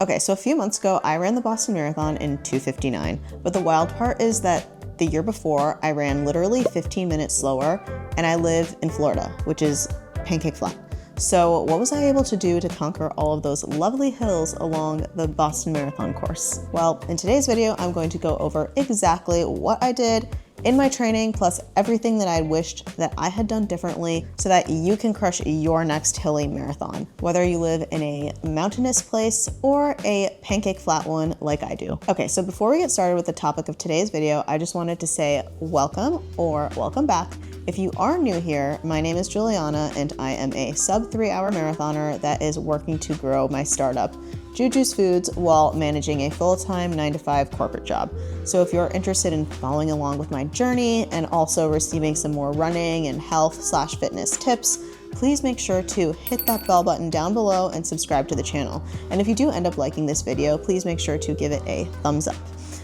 Okay, so a few months ago, I ran the Boston Marathon in 2:59, but the wild part is that the year before, I ran literally 15 minutes slower, and I live in Florida, which is pancake flat. So what was I able to do to conquer all of those lovely hills along the Boston Marathon course? Well, in today's video, I'm going to go over exactly what I did in my training, plus everything that I wished that I had done differently so that you can crush your next hilly marathon, whether you live in a mountainous place or a pancake flat one like I do. Okay, so before we get started with the topic of today's video, I just wanted to say welcome or welcome back. If you are new here, my name is Juliana and I am a sub-3 hour marathoner that is working to grow my startup, Juju's Foods, while managing a full-time 9-to-5 corporate job. So if you're interested in following along with my journey and also receiving some more running and health/fitness tips, please make sure to hit that bell button down below and subscribe to the channel. And if you do end up liking this video, please make sure to give it a thumbs up.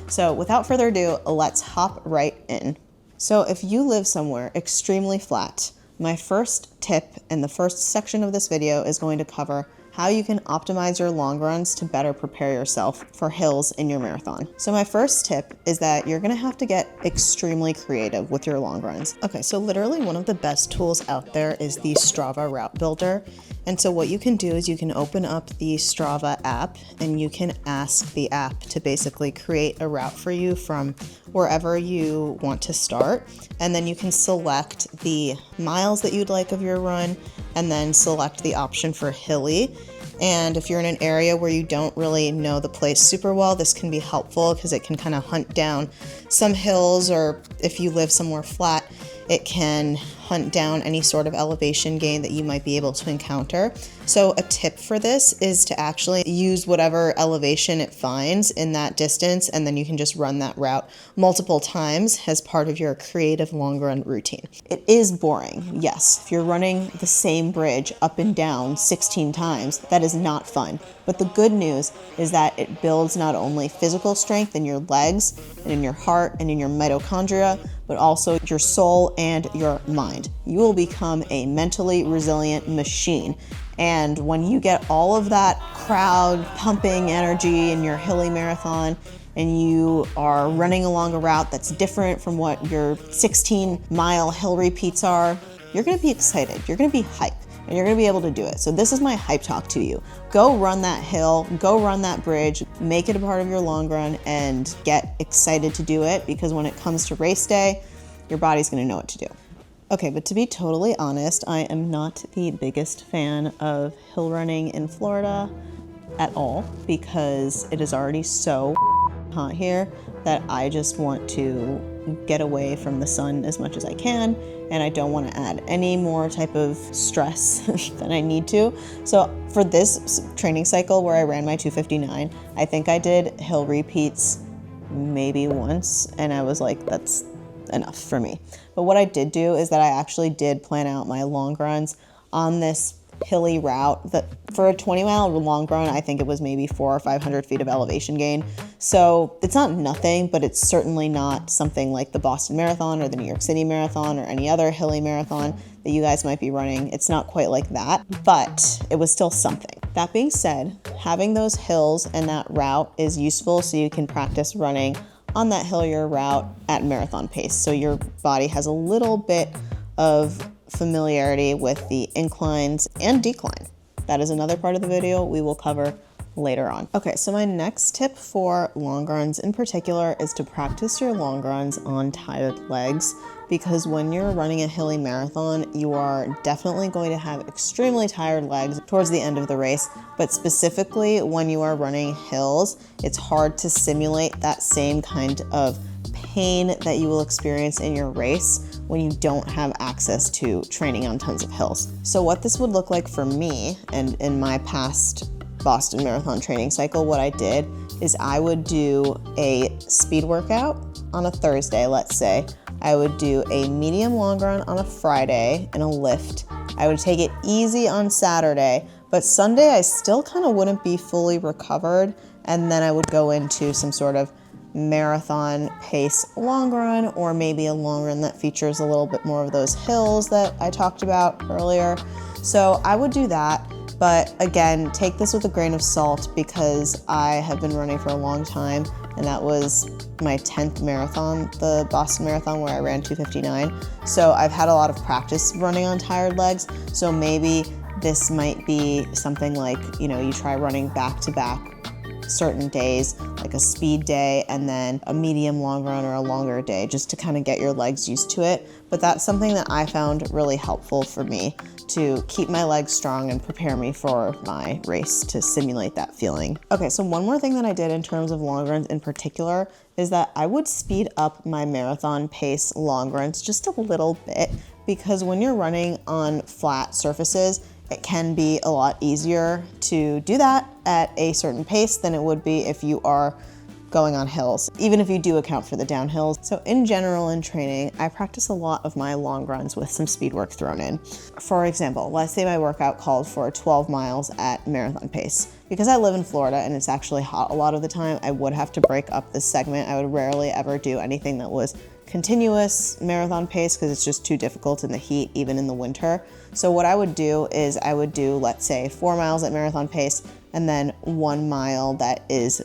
So without further ado, let's hop right in. So if you live somewhere extremely flat, my first tip in the first section of this video is going to cover how you can optimize your long runs to better prepare yourself for hills in your marathon. So my first tip is that you're gonna have to get extremely creative with your long runs. Okay, so literally one of the best tools out there is the Strava Route Builder. And so what you can do is you can open up the Strava app and you can ask the app to basically create a route for you from wherever you want to start. And then you can select the miles that you'd like of your run and then select the option for hilly. And if you're in an area where you don't really know the place super well, this can be helpful because it can kind of hunt down some hills, or if you live somewhere flat, it can hunt down any sort of elevation gain that you might be able to encounter. So a tip for this is to actually use whatever elevation it finds in that distance, and then you can just run that route multiple times as part of your creative long run routine. It is boring, yes. If you're running the same bridge up and down 16 times, that is not fun. But the good news is that it builds not only physical strength in your legs and in your heart and in your mitochondria, but also your soul and your mind. You will become a mentally resilient machine. And when you get all of that crowd pumping energy in your hilly marathon, and you are running along a route that's different from what your 16-mile hill repeats are, you're gonna be excited, you're gonna be hyped, and you're gonna be able to do it. So this is my hype talk to you. Go run that hill, go run that bridge, make it a part of your long run, and get excited to do it, because when it comes to race day, your body's gonna know what to do. Okay, but to be totally honest, I am not the biggest fan of hill running in Florida at all, because it is already so hot here that I just want to get away from the sun as much as I can, and I don't want to add any more type of stress than I need to. So for this training cycle where I ran my 2:59, I think I did hill repeats maybe once, and I was like, that's enough for me. But what I did do is that I actually did plan out my long runs on this hilly route. That for a 20-mile long run, I think it was maybe 400 or 500 feet of elevation gain. So it's not nothing, but it's certainly not something like the Boston Marathon or the New York City Marathon or any other hilly marathon that you guys might be running. It's not quite like that, but it was still something. That being said, having those hills and that route is useful so you can practice running on that hillier route at marathon pace. So your body has a little bit of familiarity with the inclines and decline. That is another part of the video we will cover later on. Okay, so my next tip for long runs in particular is to practice your long runs on tired legs, because when you're running a hilly marathon, you are definitely going to have extremely tired legs towards the end of the race. But specifically when you are running hills, it's hard to simulate that same kind of pain that you will experience in your race when you don't have access to training on tons of hills. So what this would look like for me, and in my past Boston Marathon training cycle, what I did is I would do a speed workout on a Thursday, let's say. I would do a medium long run on a Friday and a lift. I would take it easy on Saturday, but Sunday I still kind of wouldn't be fully recovered, and then I would go into some sort of marathon pace long run, or maybe a long run that features a little bit more of those hills that I talked about earlier. So I would do that. But again, take this with a grain of salt because I have been running for a long time, and that was my 10th marathon, the Boston Marathon, where I ran 2:59. So I've had a lot of practice running on tired legs. So maybe this might be something like, you know, you try running back to back certain days, like a speed day and then a medium long run or a longer day, just to kind of get your legs used to it. But that's something that I found really helpful for me to keep my legs strong and prepare me for my race to simulate that feeling. Okay, so one more thing that I did in terms of long runs in particular is that I would speed up my marathon pace long runs just a little bit, because when you're running on flat surfaces, it can be a lot easier to do that at a certain pace than it would be if you are going on hills, even if you do account for the downhills. So in general, in training, I practice a lot of my long runs with some speed work thrown in. For example, let's say my workout called for 12 miles at marathon pace. Because I live in Florida and it's actually hot a lot of the time, I would have to break up this segment. I would rarely ever do anything that was continuous marathon pace because it's just too difficult in the heat, even in the winter. So what I would do is I would do, let's say, 4 miles at marathon pace and then 1 mile that is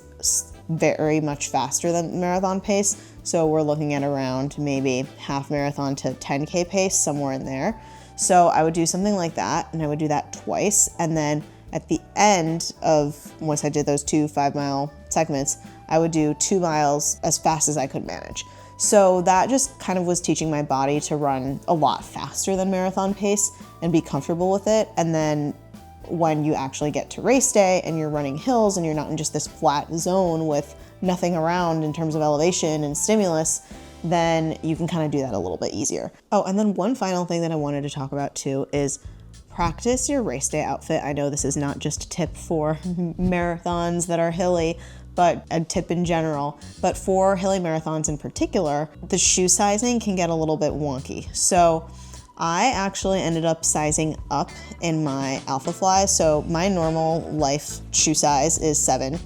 very much faster than marathon pace. So we're looking at around maybe half marathon to 10K pace, somewhere in there. So I would do something like that, and I would do that twice. And then at the end of, once I did those 2 5-mile segments, I would do 2 miles as fast as I could manage. So that just kind of was teaching my body to run a lot faster than marathon pace and be comfortable with it. And then when you actually get to race day and you're running hills and you're not in just this flat zone with nothing around in terms of elevation and stimulus, then you can kind of do that a little bit easier. Oh, and then one final thing that I wanted to talk about too is practice your race day outfit. I know this is not just a tip for marathons that are hilly, but a tip in general. But for hilly marathons in particular, the shoe sizing can get a little bit wonky. So I actually ended up sizing up in my Alpha Fly. So my normal life shoe size is 7.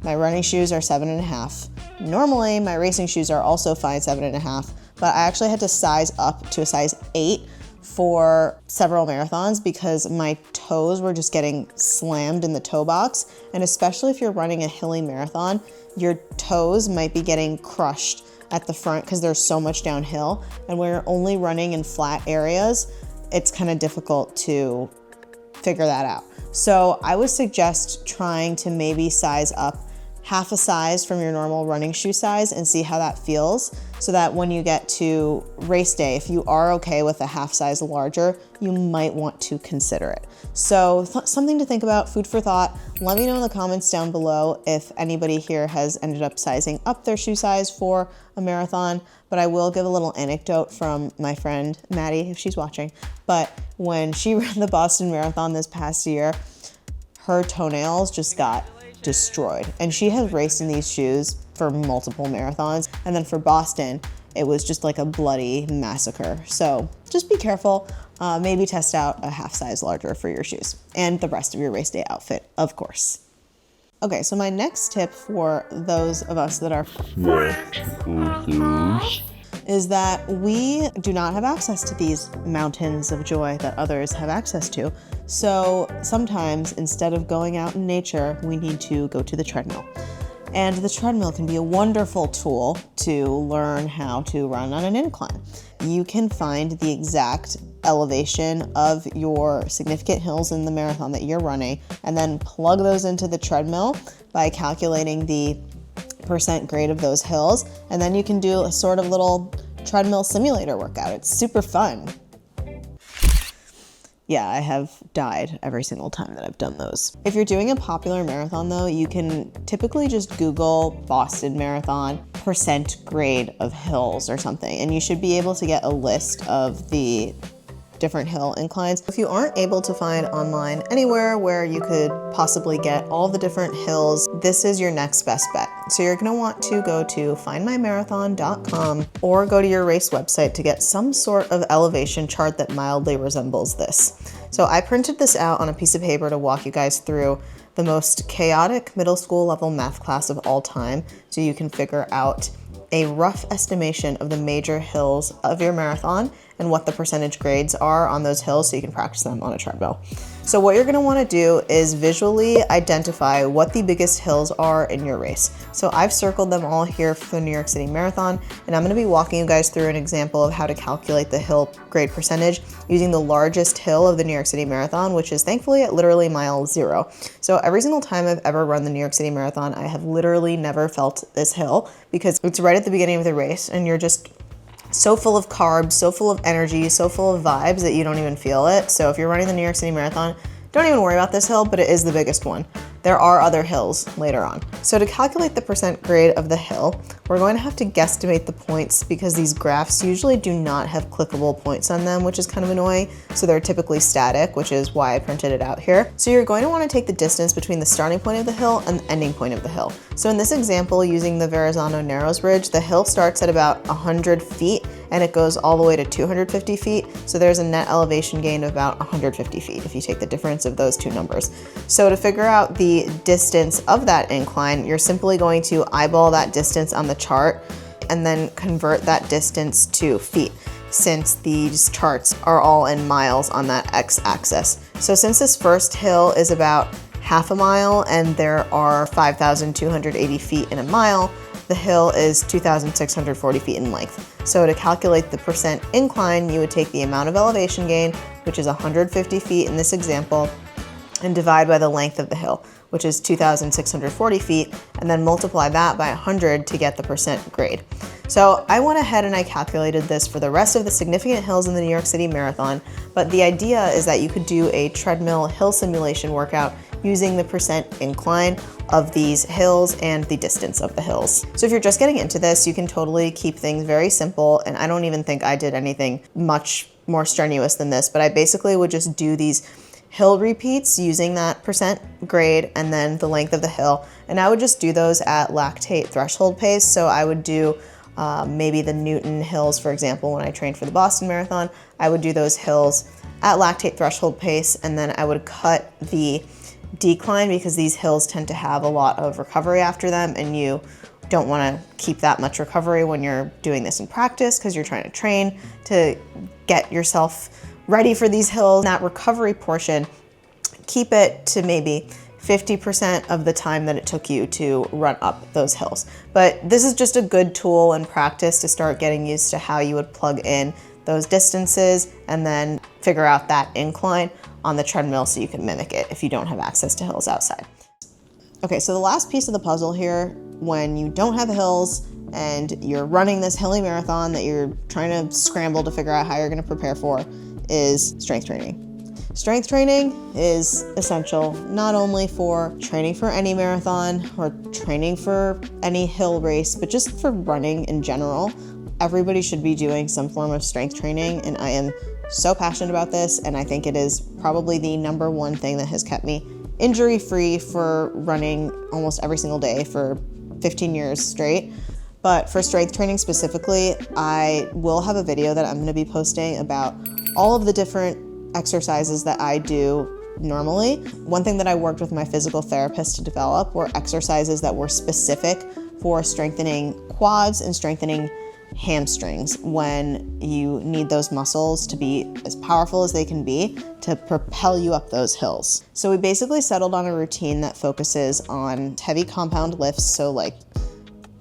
My running shoes are 7.5. Normally my racing shoes are also fine 7.5, but I actually had to size up to a size 8 for several marathons because my toes were just getting slammed in the toe box. And especially if you're running a hilly marathon, your toes might be getting crushed at the front because there's so much downhill. And when you're only running in flat areas, it's kind of difficult to figure that out. So I would suggest trying to maybe size up half a size from your normal running shoe size and see how that feels, so that when you get to race day, if you are okay with a half size larger, you might want to consider it. So something to think about, food for thought. Let me know in the comments down below if anybody here has ended up sizing up their shoe size for a marathon. But I will give a little anecdote from my friend Maddie, if she's watching. But when she ran the Boston Marathon this past year, her toenails just got destroyed. And she has raced in these shoes for multiple marathons. And then for Boston, it was just like a bloody massacre. So just be careful. Maybe test out a half size larger for your shoes and the rest of your race day outfit, of course. Okay, so my next tip for those of us that are is that we do not have access to these mountains of joy that others have access to. So sometimes instead of going out in nature, we need to go to the treadmill. And the treadmill can be a wonderful tool to learn how to run on an incline. You can find the exact elevation of your significant hills in the marathon that you're running and then plug those into the treadmill by calculating the percent grade of those hills. And then you can do a sort of little treadmill simulator workout. It's super fun. Yeah, I have died every single time that I've done those. If you're doing a popular marathon though, you can typically just Google Boston Marathon percent grade of hills or something, and you should be able to get a list of the different hill inclines. If you aren't able to find online anywhere where you could possibly get all the different hills, this is your next best bet. So you're gonna want to go to findmymarathon.com or go to your race website to get some sort of elevation chart that mildly resembles this. So I printed this out on a piece of paper to walk you guys through the most chaotic middle school level math class of all time, so you can figure out a rough estimation of the major hills of your marathon and what the percentage grades are on those hills so you can practice them on a treadmill. So what you're gonna wanna do is visually identify what the biggest hills are in your race. So I've circled them all here for the New York City Marathon, and I'm gonna be walking you guys through an example of how to calculate the hill grade percentage using the largest hill of the New York City Marathon, which is thankfully at literally mile 0. So every single time I've ever run the New York City Marathon, I have literally never felt this hill because it's right at the beginning of the race and you're just so full of carbs, so full of energy, so full of vibes that you don't even feel it. So if you're running the New York City Marathon, don't even worry about this hill, but it is the biggest one. There are other hills later on. So to calculate the percent grade of the hill, we're going to have to guesstimate the points because these graphs usually do not have clickable points on them, which is kind of annoying. So they're typically static, which is why I printed it out here. So you're going to want to take the distance between the starting point of the hill and the ending point of the hill. So in this example, using the Verrazano Narrows Bridge, the hill starts at about 100 feet and it goes all the way to 250 feet. So there's a net elevation gain of about 150 feet if you take the difference of those two numbers. So to figure out the distance of that incline, you're simply going to eyeball that distance on the chart and then convert that distance to feet, since these charts are all in miles on that x-axis. So since this first hill is about half a mile and there are 5,280 feet in a mile, the hill is 2,640 feet in length. So to calculate the percent incline, you would take the amount of elevation gain, which is 150 feet in this example, and divide by the length of the hill, which is 2,640 feet, and then multiply that by 100 to get the percent grade. So I went ahead and I calculated this for the rest of the significant hills in the New York City Marathon, but the idea is that you could do a treadmill hill simulation workout using the percent incline of these hills and the distance of the hills. So if you're just getting into this, you can totally keep things very simple, and I don't even think I did anything much more strenuous than this, but I basically would just do these hill repeats using that percent grade and then the length of the hill. And I would just do those at lactate threshold pace. So I would do maybe the Newton hills, for example, when I trained for the Boston Marathon, I would do those hills at lactate threshold pace, and then I would cut the decline because these hills tend to have a lot of recovery after them, and you don't want to keep that much recovery when you're doing this in practice because you're trying to train to get yourself ready for these hills. That recovery portion, keep it to maybe 50% of the time that it took you to run up those hills. But this is just a good tool in practice to start getting used to how you would plug in those distances and then figure out that incline on the treadmill so you can mimic it if you don't have access to hills outside. Okay, so the last piece of the puzzle here, when you don't have hills and you're running this hilly marathon that you're trying to scramble to figure out how you're gonna prepare for, is strength training. Strength training is essential not only for training for any marathon or training for any hill race, but just for running in general. Everybody should be doing some form of strength training, and I am so passionate about this, and I think it is probably the #1 thing that has kept me injury-free for running almost every single day for 15 years straight. But for strength training specifically, I will have a video that I'm gonna be posting about all of the different exercises that I do normally. One thing that I worked with my physical therapist to develop were exercises that were specific for strengthening quads and strengthening hamstrings when you need those muscles to be as powerful as they can be to propel you up those hills. So we basically settled on a routine that focuses on heavy compound lifts, so like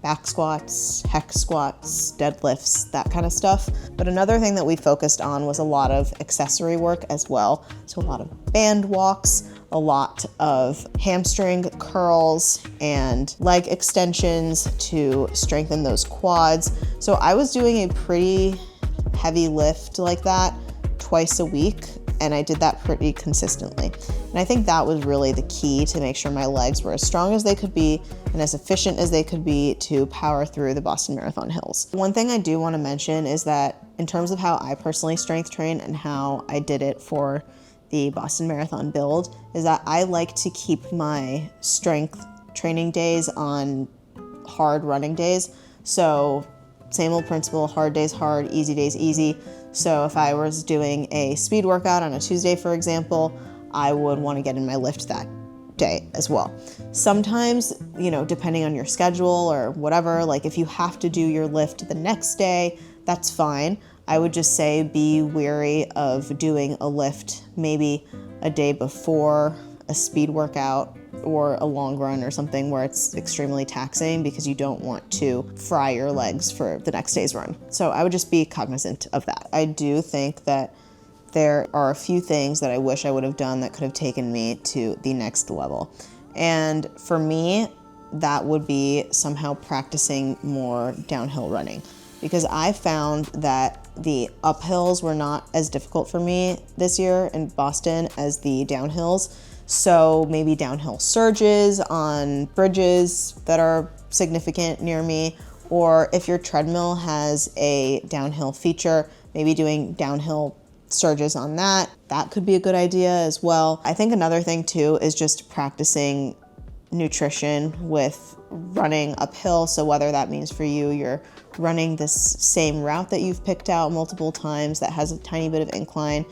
back squats, hex squats, deadlifts, that kind of stuff. But another thing that we focused on was a lot of accessory work as well. So a lot of band walks, a lot of hamstring curls and leg extensions to strengthen those quads. So I was doing a pretty heavy lift like that twice a week, and I did that pretty consistently. And I think that was really the key to make sure my legs were as strong as they could be and as efficient as they could be to power through the Boston Marathon hills. One thing I do want to mention is that in terms of how I personally strength train and how I did it for the Boston Marathon build, is that I like to keep my strength training days on hard running days. So same old principle, hard days hard, easy days easy. So if I was doing a speed workout on a Tuesday, for example, I would want to get in my lift that day as well. Sometimes, depending on your schedule or whatever, like if you have to do your lift the next day, that's fine. I would just say be wary of doing a lift maybe a day before a speed workout or a long run or something where it's extremely taxing, because you don't want to fry your legs for the next day's run. So I would just be cognizant of that. I do think that there are a few things that I wish I would have done that could have taken me to the next level. And for me, that would be somehow practicing more downhill running, because I found that the uphills were not as difficult for me this year in Boston as the downhills. So maybe downhill surges on bridges that are significant near me, or if your treadmill has a downhill feature, maybe doing downhill surges on that. That could be a good idea as well. I think another thing too is just practicing nutrition with running uphill. So whether that means for you, you're running this same route that you've picked out multiple times that has a tiny bit of incline,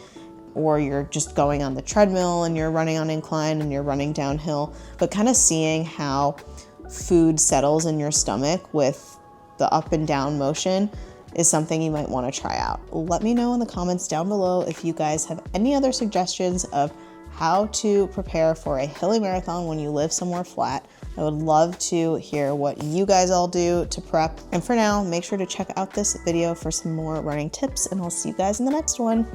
or you're just going on the treadmill and you're running on incline and you're running downhill, but kind of seeing how food settles in your stomach with the up and down motion is something you might want to try out. Let me know in the comments down below if you guys have any other suggestions of how to prepare for a hilly marathon when you live somewhere flat. I would love to hear what you guys all do to prep. And for now, make sure to check out this video for some more running tips, and I'll see you guys in the next one.